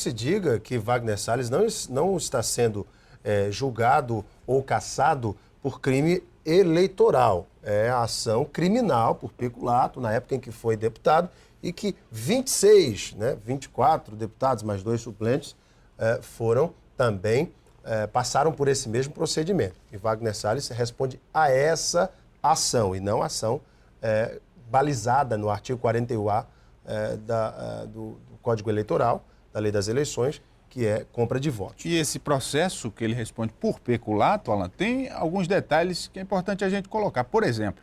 se diga que Wagner Salles não está sendo julgado ou cassado por crime eleitoral. É a ação criminal por peculato, na época em que foi deputado, e que 24 deputados, mais 2 suplentes, foram também, passaram por esse mesmo procedimento. E Wagner Salles responde a essa ação, e não a ação balizada no artigo 41A do Código Eleitoral, da Lei das Eleições, que é compra de votos. E esse processo que ele responde por peculato, Alan, tem alguns detalhes que é importante a gente colocar. Por exemplo,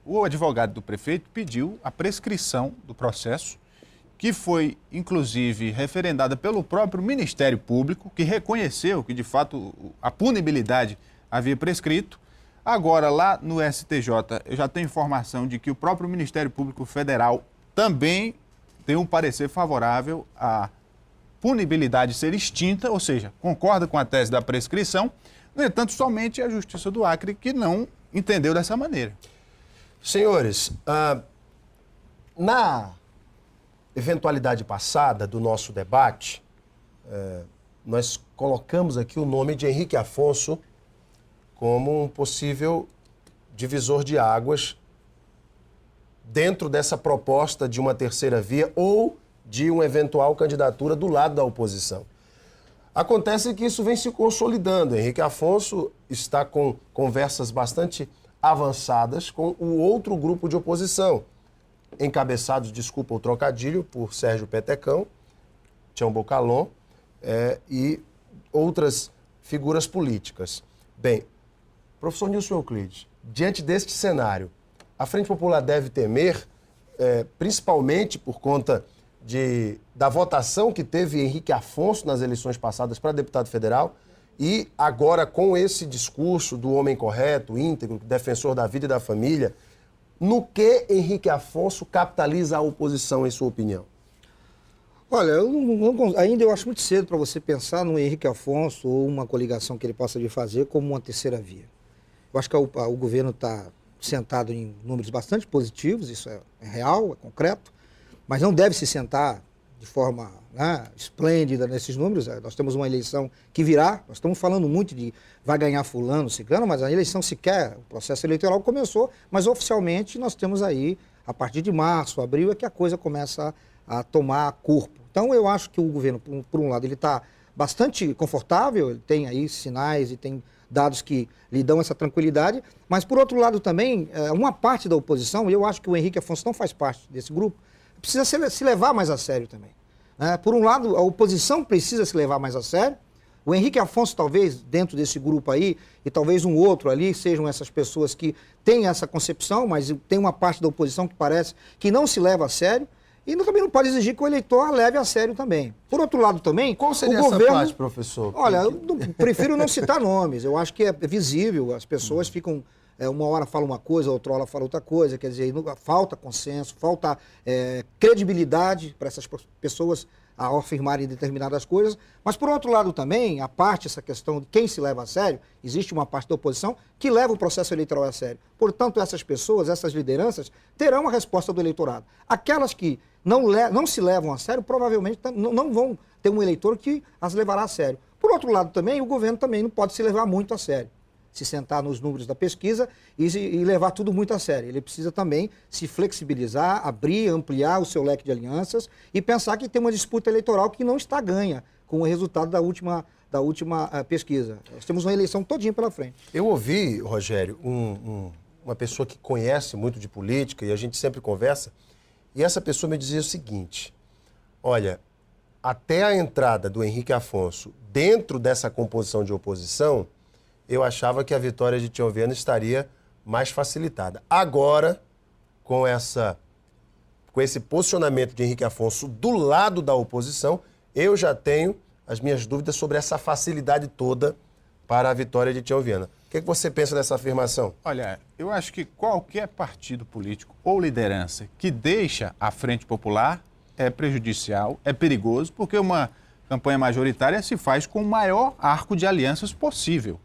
o advogado do prefeito pediu a prescrição do processo, que foi, inclusive, referendada pelo próprio Ministério Público, que reconheceu que, de fato, a punibilidade havia prescrito. Agora, lá no STJ, eu já tenho informação de que o próprio Ministério Público Federal também tem um parecer favorável à punibilidade ser extinta, ou seja, concorda com a tese da prescrição. No entanto, somente a Justiça do Acre que não entendeu dessa maneira. Senhores, na eventualidade passada do nosso debate, nós colocamos aqui o nome de Henrique Afonso como um possível divisor de águas dentro dessa proposta de uma terceira via ou de uma eventual candidatura do lado da oposição. Acontece que isso vem se consolidando. Henrique Afonso está com conversas bastante avançadas com o outro grupo de oposição, encabeçados, desculpa o trocadilho, por Sérgio Petecão, Tião Bocalon e outras figuras políticas. Bem, professor Nilson Euclides, diante deste cenário, a Frente Popular deve temer, principalmente por conta da votação que teve Henrique Afonso nas eleições passadas para deputado federal e agora com esse discurso do homem correto, íntegro, defensor da vida e da família, no que Henrique Afonso capitaliza a oposição, em sua opinião? Olha, ainda eu acho muito cedo para você pensar no Henrique Afonso ou uma coligação que ele possa vir fazer como uma terceira via. Eu acho que o governo está sentado em números bastante positivos, isso é real, é concreto, mas não deve se sentar de forma esplêndida nesses números. Nós temos uma eleição que virá, nós estamos falando muito de vai ganhar fulano, ciclano, mas a eleição sequer, o processo eleitoral começou, mas oficialmente nós temos aí, a partir de março, abril, é que a coisa começa a tomar corpo. Então eu acho que o governo, por um lado, ele está bastante confortável, ele tem aí sinais e tem dados que lhe dão essa tranquilidade, mas por outro lado também, uma parte da oposição, e eu acho que o Henrique Afonso não faz parte desse grupo, precisa se levar mais a sério também. Por um lado, a oposição precisa se levar mais a sério. O Henrique Afonso, talvez, dentro desse grupo aí, e talvez um outro ali, sejam essas pessoas que têm essa concepção, mas tem uma parte da oposição que parece que não se leva a sério, e também não pode exigir que o eleitor a leve a sério também. Por outro lado também, qual seria o governo... essa parte, professor? Olha, eu prefiro não citar nomes, eu acho que é visível, as pessoas ficam... uma hora fala uma coisa, outra hora fala outra coisa, quer dizer, falta consenso, falta credibilidade para essas pessoas ao afirmarem determinadas coisas, mas por outro lado também, essa questão de quem se leva a sério, existe uma parte da oposição que leva o processo eleitoral a sério. Portanto, essas pessoas, essas lideranças, terão a resposta do eleitorado. Aquelas que não se levam a sério, provavelmente não vão ter um eleitor que as levará a sério. Por outro lado também, o governo também não pode se levar muito a sério. Se sentar nos números da pesquisa e levar tudo muito a sério. Ele precisa também se flexibilizar, abrir, ampliar o seu leque de alianças e pensar que tem uma disputa eleitoral que não está ganha com o resultado da última pesquisa. Nós temos uma eleição todinha pela frente. Eu ouvi, Rogério, uma pessoa que conhece muito de política e a gente sempre conversa, e essa pessoa me dizia o seguinte: olha, até a entrada do Henrique Afonso dentro dessa composição de oposição, eu achava que a vitória de Tião Viana estaria mais facilitada. Agora, com esse posicionamento de Henrique Afonso do lado da oposição, eu já tenho as minhas dúvidas sobre essa facilidade toda para a vitória de Tião Viana. O que você pensa dessa afirmação? Olha, eu acho que qualquer partido político ou liderança que deixa a Frente Popular é prejudicial, é perigoso, porque uma campanha majoritária se faz com o maior arco de alianças possível.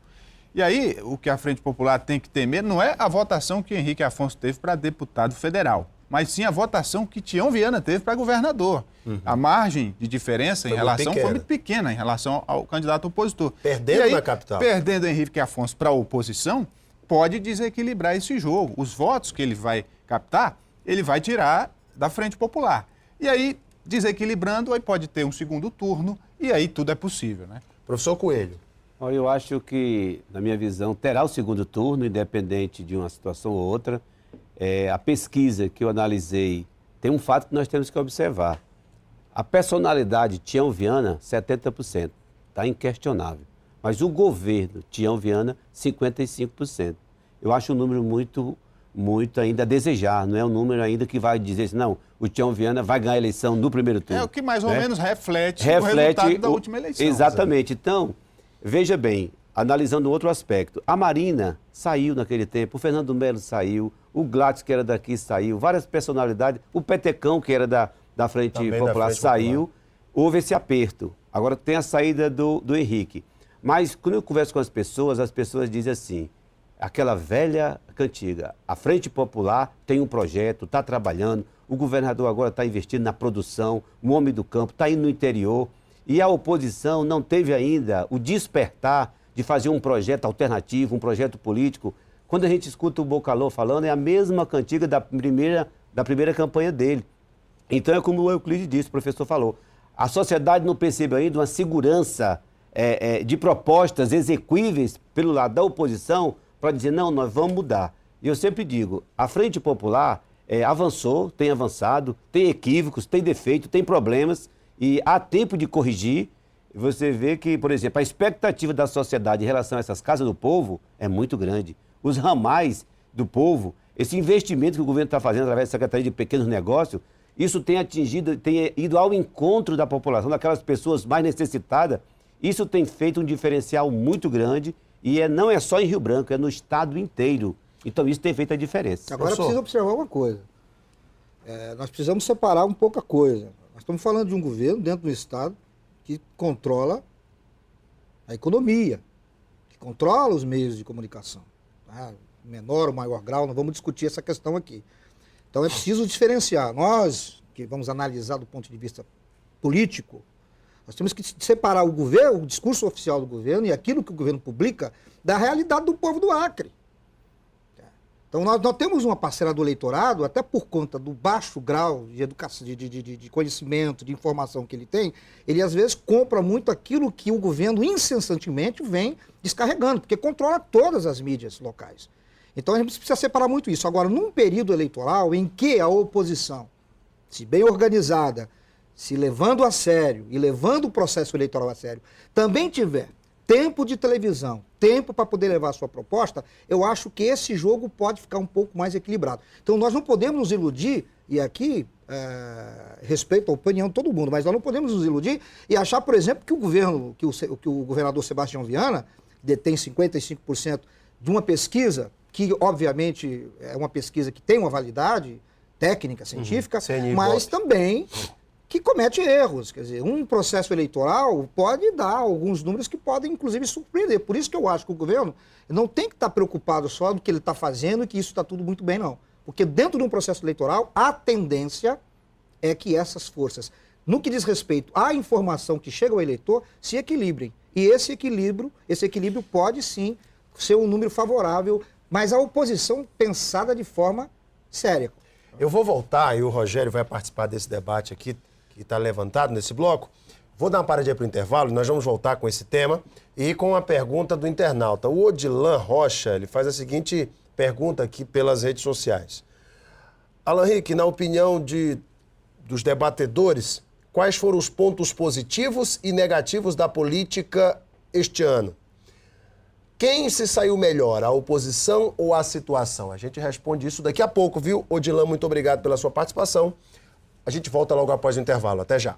E aí, o que a Frente Popular tem que temer não é a votação que Henrique Afonso teve para deputado federal. mas sim a votação que Tião Viana teve para governador. A margem de diferença foi muito pequena em relação ao candidato opositor. Perdendo aí, na capital. Perdendo Henrique Afonso para a oposição, pode desequilibrar esse jogo. Os votos que ele vai captar, ele vai tirar da Frente Popular. E aí, desequilibrando, aí pode ter um segundo turno e aí tudo é possível, né? Professor Coelho. Eu acho que, na minha visão, terá o segundo turno, independente de uma situação ou outra. A pesquisa que eu analisei tem um fato que nós temos que observar. A personalidade Tião Viana, 70%, está inquestionável. Mas o governo Tião Viana, 55%. Eu acho um número muito ainda a desejar, não é um número ainda que vai dizer assim, não, o Tião Viana vai ganhar a eleição no primeiro turno. É o que mais ou menos reflete o resultado da última eleição. Exatamente. Então, veja bem, analisando outro aspecto, a Marina saiu naquele tempo, o Fernando Melo saiu, o Gladys, que era daqui, saiu, várias personalidades, o Petecão, que era da Frente Popular, saiu, houve esse aperto. Agora tem a saída do Henrique. Mas quando eu converso com as pessoas dizem assim, aquela velha cantiga, a Frente Popular tem um projeto, está trabalhando, o governador agora está investindo na produção, o homem do campo está indo no interior, e a oposição não teve ainda o despertar de fazer um projeto alternativo, um projeto político. Quando a gente escuta o Bocalô falando, é a mesma cantiga da primeira campanha dele. Então é como o Euclides disse, o professor falou, a sociedade não percebe ainda uma segurança de propostas exequíveis pelo lado da oposição para dizer, não, nós vamos mudar. E eu sempre digo, a Frente Popular avançou, tem avançado, tem equívocos, tem defeitos, tem problemas, e há tempo de corrigir. Você vê que, por exemplo, a expectativa da sociedade em relação a essas casas do povo é muito grande. Os ramais do povo, esse investimento que o governo está fazendo através da Secretaria de Pequenos Negócios, isso tem ido ao encontro da população, daquelas pessoas mais necessitadas. Isso tem feito um diferencial muito grande e não é só em Rio Branco, é no estado inteiro. Então isso tem feito a diferença. Agora precisa observar uma coisa. Nós precisamos separar um pouco a coisa. Nós estamos falando de um governo dentro do estado que controla a economia, que controla os meios de comunicação. Tá? Menor ou maior grau, não vamos discutir essa questão aqui. Então é preciso diferenciar. Nós, que vamos analisar do ponto de vista político, nós temos que separar o governo, o discurso oficial do governo e aquilo que o governo publica da realidade do povo do Acre. Então nós temos uma parcela do eleitorado, até por conta do baixo grau de educação, de conhecimento, de informação que ele tem, ele às vezes compra muito aquilo que o governo incessantemente vem descarregando, porque controla todas as mídias locais. Então a gente precisa separar muito isso. Agora, num período eleitoral em que a oposição, se bem organizada, se levando a sério e levando o processo eleitoral a sério, também tiver tempo de televisão, tempo para poder levar a sua proposta, eu acho que esse jogo pode ficar um pouco mais equilibrado. Então nós não podemos nos iludir, e aqui respeito a opinião de todo mundo, mas nós não podemos nos iludir e achar, por exemplo, que o governador Sebastião Viana detém 55% de uma pesquisa que, obviamente, é uma pesquisa que tem uma validade técnica, científica, mas também que comete erros. Quer dizer, um processo eleitoral pode dar alguns números que podem, inclusive, surpreender. Por isso que eu acho que o governo não tem que estar preocupado só do que ele está fazendo e que isso está tudo muito bem, não. Porque dentro de um processo eleitoral, a tendência é que essas forças, no que diz respeito à informação que chega ao eleitor, se equilibrem. E esse equilíbrio pode, sim, ser um número favorável, mas a oposição pensada de forma séria. Eu vou voltar e o Rogério vai participar desse debate aqui, que está levantado nesse bloco. Vou dar uma paradinha para o intervalo, nós vamos voltar com esse tema e com a pergunta do internauta. O Odilan Rocha, ele faz a seguinte pergunta aqui pelas redes sociais. Alan Henrique, na opinião dos debatedores, quais foram os pontos positivos e negativos da política este ano? Quem se saiu melhor, a oposição ou a situação? A gente responde isso daqui a pouco, viu? Odilan, muito obrigado pela sua participação. A gente volta logo após o intervalo. Até já.